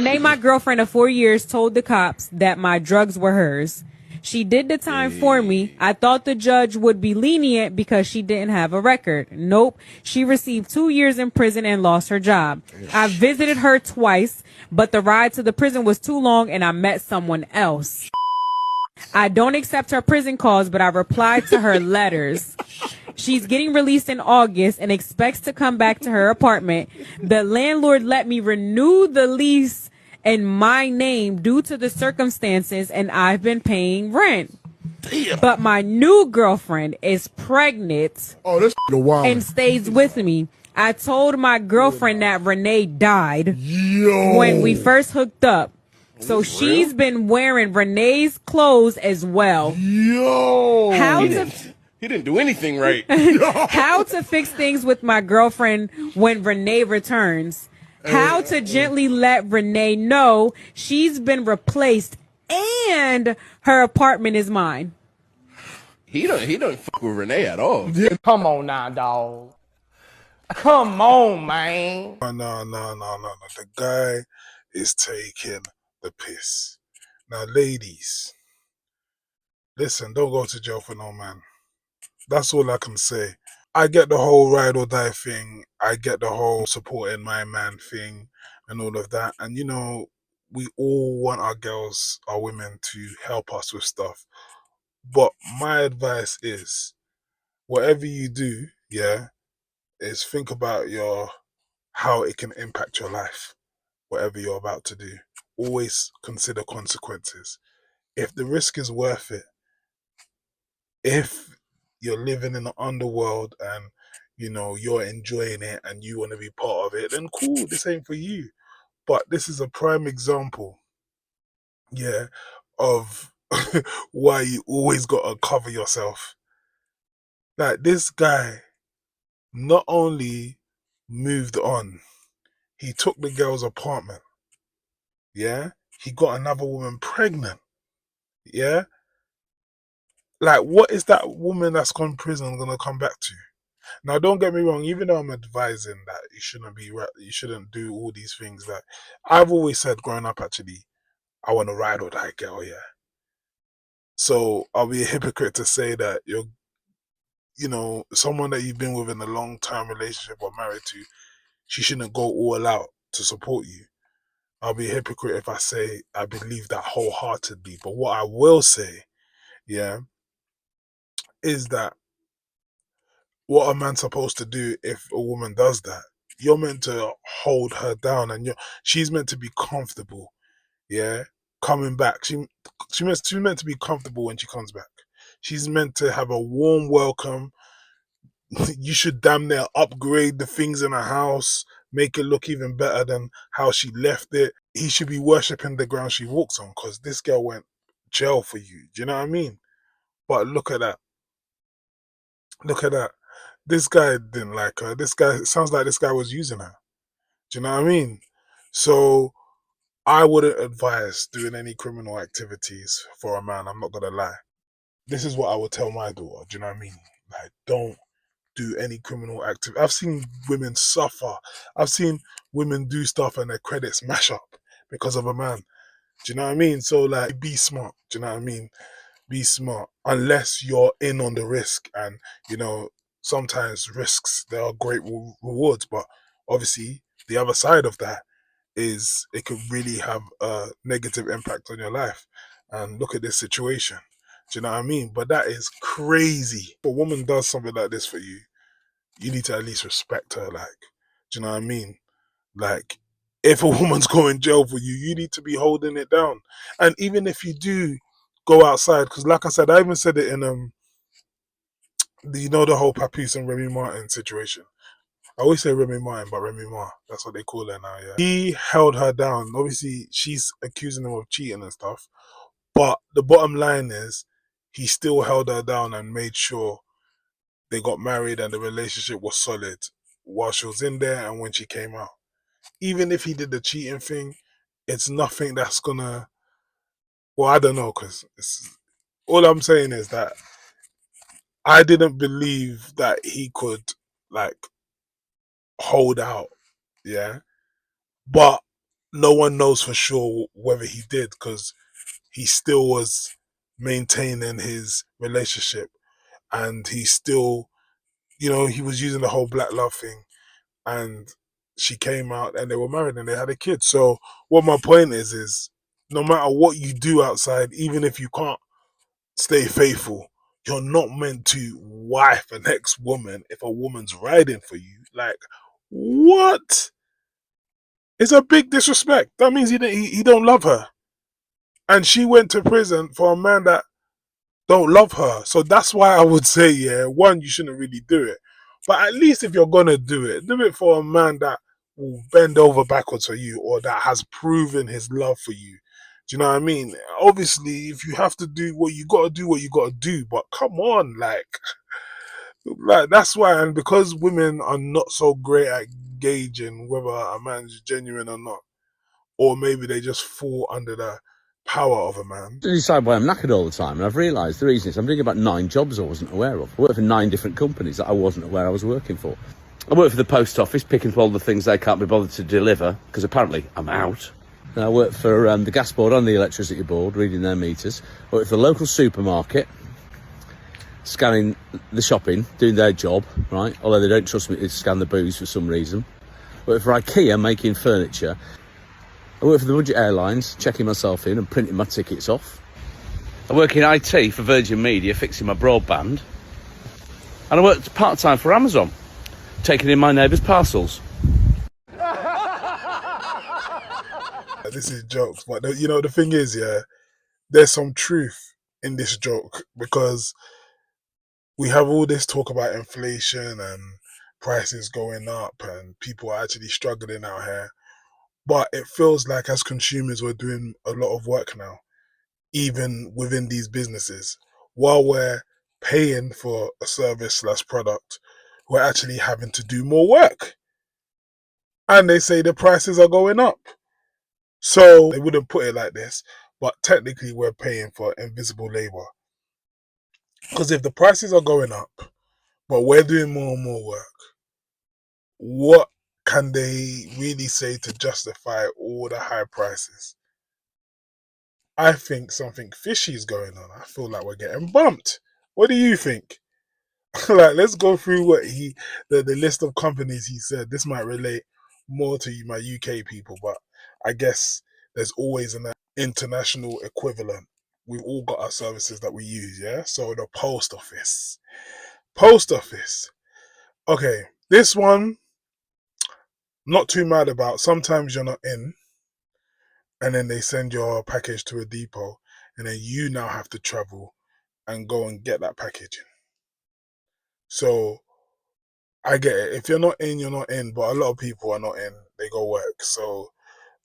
Renee, my girlfriend of 4 years, told the cops that my drugs were hers. She did the time for me. I thought the judge would be lenient because she didn't have a record. Nope. She received 2 years in prison and lost her job. I visited her twice, but the ride to the prison was too long and I met someone else. I don't accept her prison calls, but I replied to her letters. She's getting released in August and expects to come back to her apartment. The landlord let me renew the lease in my name due to the circumstances, and I've been paying rent. But my new girlfriend is pregnant and stays with me. I told my girlfriend that Renee died when we first hooked up. So she's been wearing Renee's clothes as well. He didn't do anything right. How to fix things with my girlfriend when Renee returns. How to gently let Renee know she's been replaced and her apartment is mine. He don't fuck with Renee at all. Come on now, dog. Come on, man. No. The guy is taking the piss. Now, ladies, listen, don't go to jail for no man. That's all I can say. I get the whole ride or die thing. I get the whole supporting my man thing and all of that. And, you know, we all want our girls, our women to help us with stuff. But my advice is, whatever you do, is think about how it can impact your life, whatever you're about to do. Always consider consequences. If the risk is worth it, if you're living in the underworld and you're enjoying it and you want to be part of it, then cool, this ain't for you. But this is a prime example, of why you always gotta cover yourself. Like, this guy not only moved on, he took the girl's apartment. He got another woman pregnant. Like, what is that woman that's gone prison gonna come back to? Now, don't get me wrong. Even though I'm advising that you shouldn't do all these things. That I've always said, growing up, actually, I want to ride or die girl. So I'll be a hypocrite to say that someone that you've been with in a long-term relationship or married to, she shouldn't go all out to support you. I'll be a hypocrite if I say I believe that wholeheartedly. But what I will say, is that what a man's supposed to do if a woman does that. You're meant to hold her down, and she's meant to be comfortable. Coming back, she's meant to be comfortable when she comes back. She's meant to have a warm welcome. You should damn near upgrade the things in her house, make it look even better than how she left it. He should be worshipping the ground she walks on, because this girl went jail for you. Do you know what I mean? But look at that. This guy didn't like her. It sounds like this guy was using her. Do you know what I mean? So I wouldn't advise doing any criminal activities for a man. I'm not gonna lie. This is what I would tell my daughter. Do you know what I mean? Like, don't do any criminal activity. I've seen women suffer. I've seen women do stuff and their credits mash up because of a man. Do you know what I mean? So, like, be smart. Do you know what I mean? Be smart. Unless you're in on the risk, and sometimes risks, there are great rewards, but obviously the other side of that is it could really have a negative impact on your life. And look at this situation. Do you know what I mean? But that is crazy. If a woman does something like this for you, you need to at least respect her. Like, do you know what I mean? Like, if a woman's going jail for you, you need to be holding it down. And even if you do go outside, because like I said, I even said it in the whole Papoose and Remy Martin situation. I always say Remy Martin, but Remy Ma, that's what they call her now. He held her down. Obviously, she's accusing him of cheating and stuff, but the bottom line is he still held her down and made sure they got married and the relationship was solid while she was in there and when she came out. Even if he did the cheating thing, it's nothing that's gonna. Well, I don't know, because all I'm saying is that I didn't believe that he could, like, hold out, but no one knows for sure whether he did, because he still was maintaining his relationship, and he still, he was using the whole black love thing, and she came out and they were married and they had a kid. So what my point is no matter what you do outside, even if you can't stay faithful, you're not meant to wife an ex-woman if a woman's riding for you. Like, what? It's a big disrespect. That means he don't love her. And she went to prison for a man that don't love her. So that's why I would say, yeah, one, you shouldn't really do it. But at least if you're gonna do it for a man that will bend over backwards for you, or that has proven his love for you. Do you know what I mean? Obviously, if you have to do what you gotta do, what you gotta do. But come on, like that's why, and because women are not so great at gauging whether a man's genuine or not, or maybe they just fall under the power of a man. I decide why I'm knackered all the time, and I've realised the reason is I'm doing about 9 jobs I wasn't aware of. I work for 9 different companies that I wasn't aware I was working for. I work for the post office, picking up all the things they can't be bothered to deliver, because apparently I'm out. And I work for the gas board and the electricity board, reading their meters. I work for the local supermarket, scanning the shopping, doing their job, right? Although they don't trust me to scan the booze for some reason. I work for IKEA, making furniture. I work for the budget airlines, checking myself in and printing my tickets off. I work in IT for Virgin Media, fixing my broadband. And I worked part-time for Amazon, taking in my neighbours' parcels. This is jokes, but the thing is, yeah, there's some truth in this joke, because we have all this talk about inflation and prices going up and people are actually struggling out here. But it feels like as consumers, we're doing a lot of work now, even within these businesses. While we're paying for a service slash product, we're actually having to do more work. And they say the prices are going up. So they wouldn't put it like this, but technically we're paying for invisible labor. Because if the prices are going up, but we're doing more and more work, what can they really say to justify all the high prices? I think something fishy is going on. I feel like we're getting bumped. What do you think? Like, let's go through what the list of companies he said. This might relate more to you, my UK people, but I guess there's always an international equivalent. We've all got our services that we use, yeah? So the post office. Post office. Okay, this one, not too mad about. Sometimes you're not in, and then they send your package to a depot, and then you now have to travel and go and get that packaging. So I get it. If you're not in, you're not in. But a lot of people are not in. They go work. So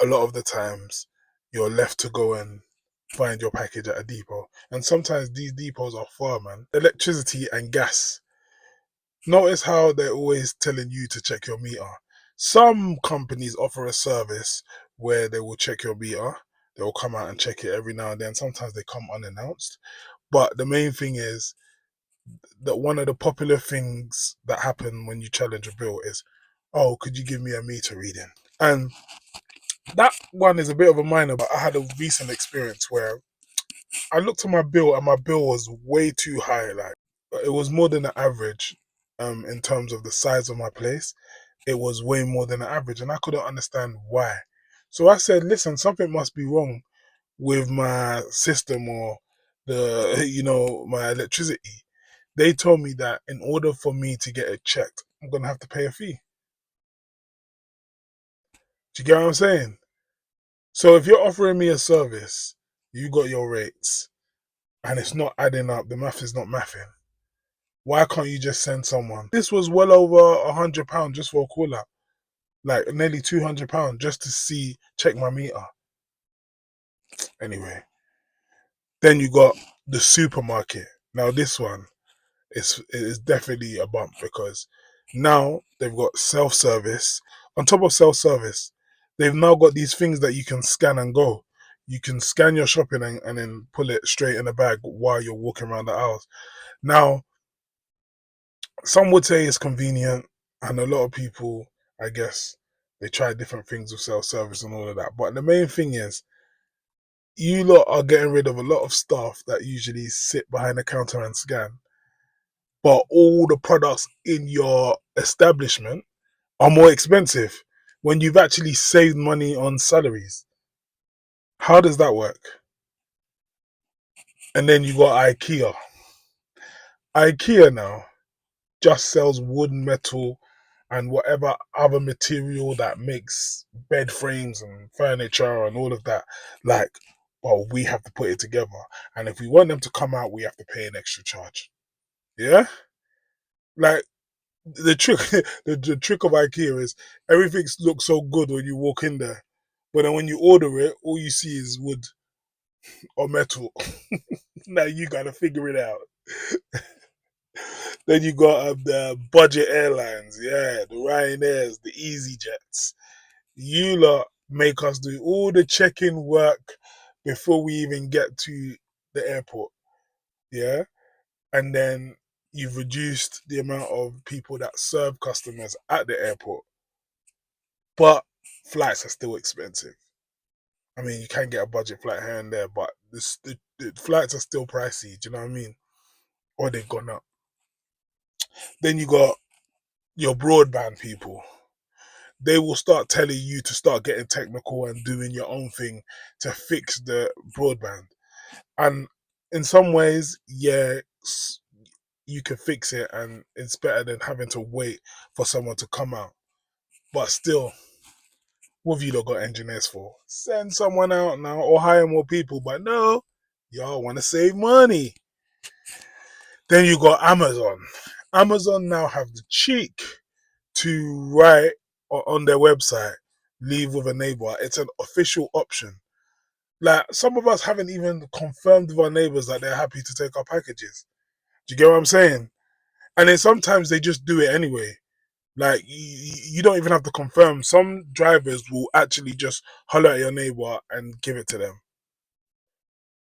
a lot of the times you're left to go and find your package at a depot. And sometimes these depots are far, man. Electricity and gas. Notice how they're always telling you to check your meter. Some companies offer a service where they will check your meter. They will come out and check it every now and then. Sometimes they come unannounced. But the main thing is that one of the popular things that happen when you challenge a bill is, oh, could you give me a meter reading? And that one is a bit of a minor, but I had a recent experience where I looked at my bill and my bill was way too high. Like, it was more than the average in terms of the size of my place. It was way more than the average, and I couldn't understand why. So I said, listen, something must be wrong with my system, or my electricity. They told me that in order for me to get it checked, I'm gonna have to pay a fee. Do you get what I'm saying? So if you're offering me a service, you got your rates, and it's not adding up, the math is not mathing. Why can't you just send someone? This was well over £100 just for a call out, like nearly £200 just to check my meter. Anyway, then you got the supermarket. Now this one is definitely a bump, because now they've got self-service. On top of self-service, they've now got these things that you can scan and go. You can scan your shopping and then pull it straight in the bag while you're walking around the aisles. Now, some would say it's convenient, and a lot of people, I guess, They try different things with self-service and all of that. But the main thing is, you lot are getting rid of a lot of staff that usually sit behind the counter and scan. But all the products in your establishment are more expensive when you've actually saved money on salaries. How does that work? And then you got IKEA. IKEA now just sells wood, metal, and whatever other material that makes bed frames and furniture and all of that. Like, well, we have to put it together. And if we want them to come out, we have to pay an extra charge. Yeah? Like, the trick the trick of IKEA is everything looks so good when you walk in there. But then when you order it, all you see is wood or metal. Now you gotta figure it out. Then you got the budget airlines, yeah, the Ryanairs, the EasyJets. You lot make us do all the check-in work before we even get to the airport, yeah? And then you've reduced the amount of people that serve customers at the airport. But flights are still expensive. I mean, you can get a budget flight here and there, but the flights are still pricey, do you know what I mean? Or they've gone up. Then you got your broadband people. They will start telling you to start getting technical and doing your own thing to fix the broadband. And in some ways, yeah, you can fix it and it's better than having to wait for someone to come out. But still, what have you lot got engineers for? Send someone out now or hire more people. But no, y'all want to save money. Then you got Amazon. Amazon now have the cheek to write on their website, leave with a neighbor. It's an official option. Like, some of us haven't even confirmed with our neighbors that they're happy to take our packages. Do you get what I'm saying? And then sometimes they just do it anyway. Like, you don't even have to confirm. Some drivers will actually just holler at your neighbor and give it to them.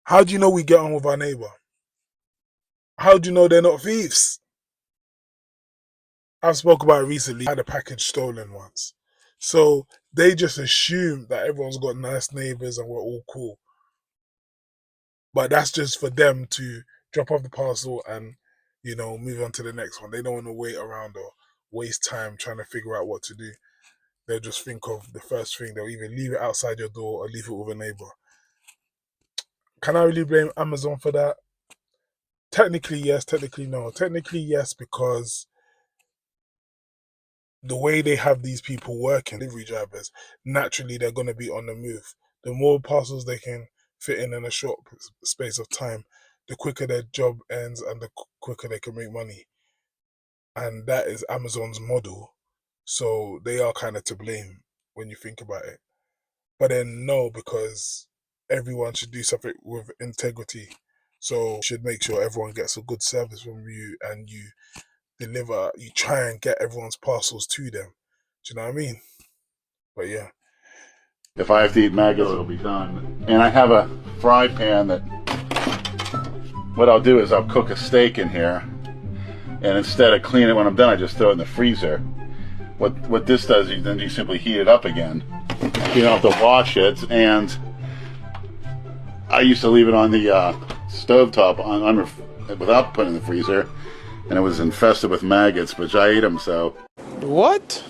How do you know we get on with our neighbor? How do you know they're not thieves? I've spoke about it recently. I had a package stolen once. So they just assume that everyone's got nice neighbors and we're all cool. But that's just for them to drop off the parcel and, move on to the next one. They don't want to wait around or waste time trying to figure out what to do. They'll just think of the first thing. They'll either leave it outside your door or leave it with a neighbor. Can I really blame Amazon for that? Technically, yes. Technically, no. Technically, yes, because the way they have these people working, delivery drivers, naturally they're going to be on the move. The more parcels they can fit in a short space of time, the quicker their job ends and the quicker they can make money. And that is Amazon's model. So they are kind of to blame when you think about it. But then no, because everyone should do something with integrity. So you should make sure everyone gets a good service from you and you deliver, you try and get everyone's parcels to them. Do you know what I mean? But yeah. If I have to eat maggots, it'll be done. And I have a fry pan that, what I'll do is I'll cook a steak in here, and instead of cleaning it when I'm done, I just throw it in the freezer. What this does is then you simply heat it up again. You don't have to wash it, and I used to leave it on the stovetop without putting it in the freezer, and it was infested with maggots, which I ate them, so. What?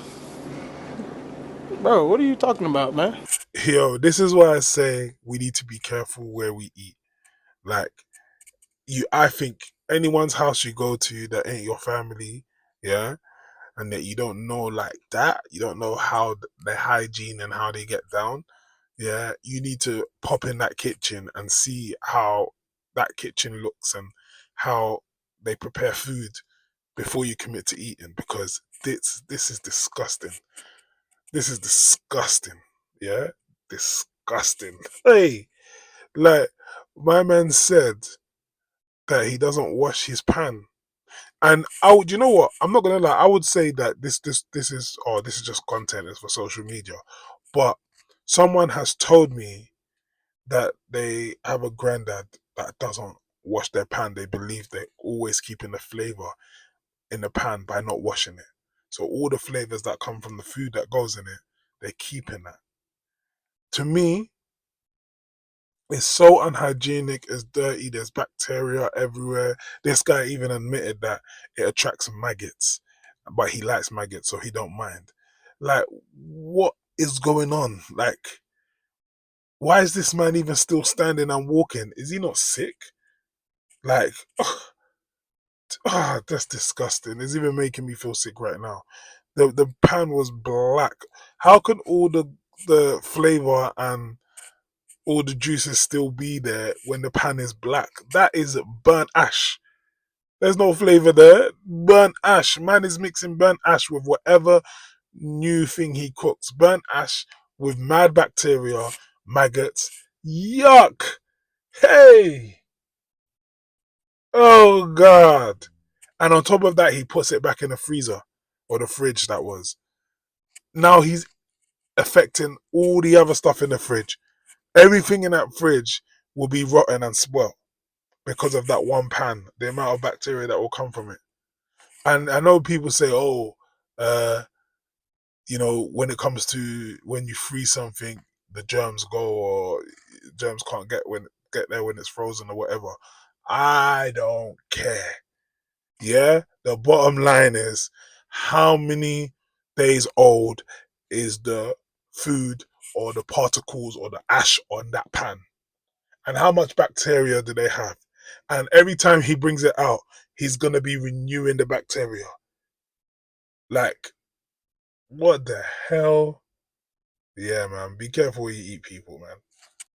Bro, what are you talking about, man? Yo, this is why I say we need to be careful where we eat. Like, I think anyone's house you go to that ain't your family, yeah, and that you don't know like that, you don't know how their hygiene and how they get down, yeah, you need to pop in that kitchen and see how that kitchen looks and how they prepare food before you commit to eating, because this is disgusting. This is disgusting. Yeah? Disgusting. Hey, like, my man said that he doesn't wash his pan. And you know what? I'm not gonna lie. I would say that this is just content. It's for social media. But someone has told me that they have a granddad that doesn't wash their pan. They believe they're always keeping the flavor in the pan by not washing it. So all the flavors that come from the food that goes in it, they're keeping that. To me, it's so unhygienic, it's dirty, there's bacteria everywhere. This guy even admitted that it attracts maggots, but he likes maggots, so he don't mind. Like, what is going on? Like, why is this man even still standing and walking? Is he not sick? Like, that's disgusting. It's even making me feel sick right now. The pan was black. How can all the flavor and all the juices still be there when the pan is black? That is burnt ash. There's no flavor there. Burnt ash. Man is mixing burnt ash with whatever new thing he cooks. Burnt ash with mad bacteria, maggots. Yuck. Hey. Oh God. And on top of that, he puts it back in the freezer or the fridge that was. Now he's affecting all the other stuff in the fridge. Everything in that fridge will be rotten and spoiled because of that one pan, the amount of bacteria that will come from it. And I know people say, oh, when it comes to when you freeze something, the germs go, or germs can't get there when it's frozen or whatever. I don't care. Yeah, the bottom line is how many days old is the food or the particles or the ash on that pan, and how much bacteria do they have? And every time he brings it out, he's gonna be renewing the bacteria. Like, what the hell? Yeah, man, be careful where you eat, people, man.